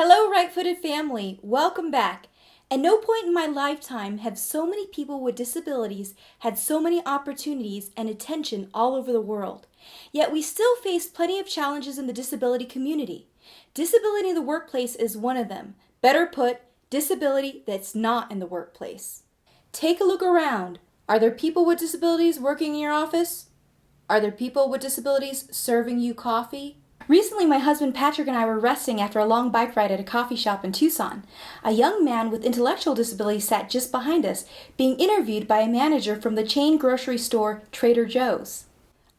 Hello, right-footed family. Welcome back. At no point in my lifetime have so many people with disabilities had so many opportunities and attention all over the world. Yet we still face plenty of challenges in the disability community. Disability in the workplace is one of them. Better put, disability that's not in the workplace. Take a look around. Are there people with disabilities working in your office? Are there people with disabilities serving you coffee? Recently, my husband Patrick and I were resting after a long bike ride at a coffee shop in Tucson. A young man with intellectual disabilities sat just behind us, being interviewed by a manager from the chain grocery store Trader Joe's.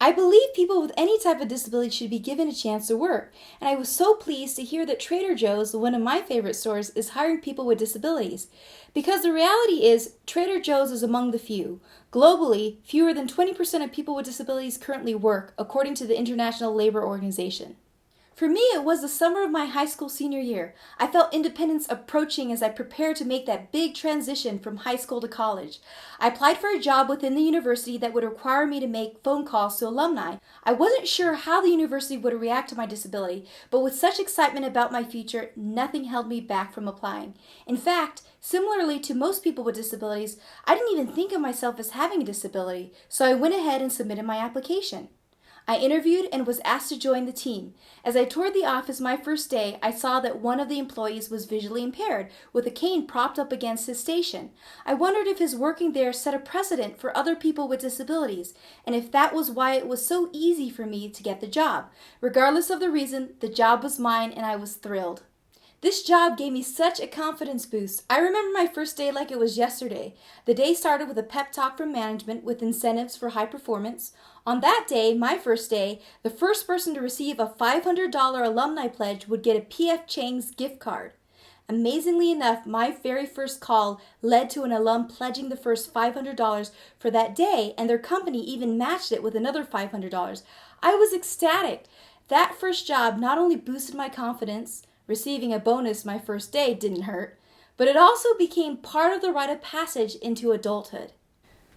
I believe people with any type of disability should be given a chance to work, and I was so pleased to hear that Trader Joe's, one of my favorite stores, is hiring people with disabilities. Because the reality is, Trader Joe's is among the few. Globally, fewer than 20% of people with disabilities currently work, according to the International Labor Organization. For me, it was the summer of my high school senior year. I felt independence approaching as I prepared to make that big transition from high school to college. I applied for a job within the university that would require me to make phone calls to alumni. I wasn't sure how the university would react to my disability, but with such excitement about my future, nothing held me back from applying. In fact, similarly to most people with disabilities, I didn't even think of myself as having a disability, so I went ahead and submitted my application. I interviewed and was asked to join the team. As I toured the office my first day, I saw that one of the employees was visually impaired, with a cane propped up against his station. I wondered if his working there set a precedent for other people with disabilities, and if that was why it was so easy for me to get the job. Regardless of the reason, the job was mine and I was thrilled. This job gave me such a confidence boost. I remember my first day like it was yesterday. The day started with a pep talk from management with incentives for high performance. On that day, my first day, the first person to receive a $500 alumni pledge would get a P.F. Chang's gift card. Amazingly enough, my very first call led to an alum pledging the first $500 for that day, and their company even matched it with another $500. I was ecstatic. That first job not only boosted my confidence, receiving a bonus my first day didn't hurt, but it also became part of the rite of passage into adulthood.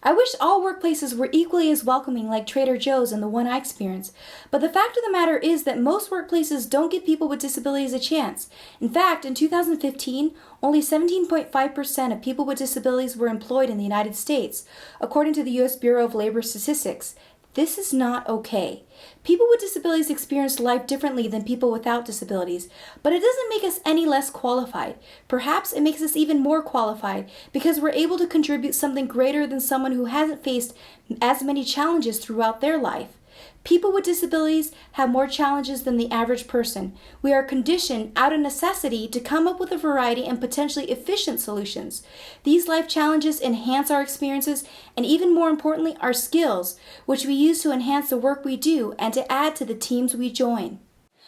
I wish all workplaces were equally as welcoming like Trader Joe's and the one I experienced, but the fact of the matter is that most workplaces don't give people with disabilities a chance. In fact, in 2015, only 17.5% of people with disabilities were employed in the United States, according to the U.S. Bureau of Labor Statistics. This is not okay. People with disabilities experience life differently than people without disabilities, but it doesn't make us any less qualified. Perhaps it makes us even more qualified because we're able to contribute something greater than someone who hasn't faced as many challenges throughout their life. People with disabilities have more challenges than the average person. We are conditioned out of necessity to come up with a variety and potentially efficient solutions. These life challenges enhance our experiences and, even more importantly, our skills, which we use to enhance the work we do and to add to the teams we join.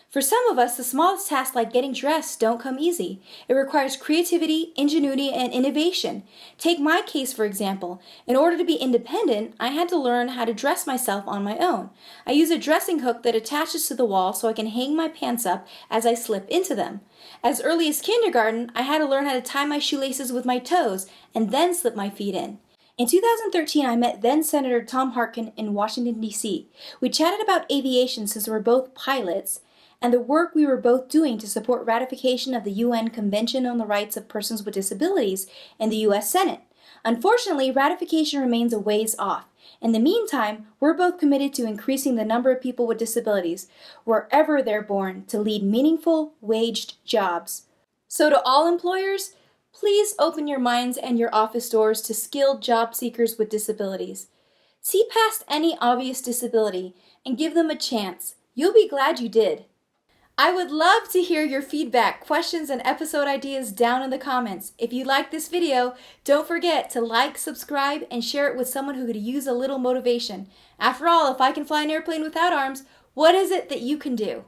For some of us, the smallest tasks like getting dressed don't come easy. It requires creativity, ingenuity, and innovation. Take my case, for example. In order to be independent, I had to learn how to dress myself on my own. I use a dressing hook that attaches to the wall so I can hang my pants up as I slip into them. As early as kindergarten, I had to learn how to tie my shoelaces with my toes and then slip my feet in. In 2013, I met then-Senator Tom Harkin in Washington, D.C. We chatted about aviation since we're both pilots, and the work we were both doing to support ratification of the UN Convention on the Rights of Persons with Disabilities in the U.S. Senate. Unfortunately, ratification remains a ways off. In the meantime, we're both committed to increasing the number of people with disabilities, wherever they're born, to lead meaningful, waged jobs. So to all employers, please open your minds and your office doors to skilled job seekers with disabilities. See past any obvious disability and give them a chance. You'll be glad you did. I would love to hear your feedback, questions, and episode ideas down in the comments. If you like this video, don't forget to like, subscribe, and share it with someone who could use a little motivation. After all, if I can fly an airplane without arms, what is it that you can do?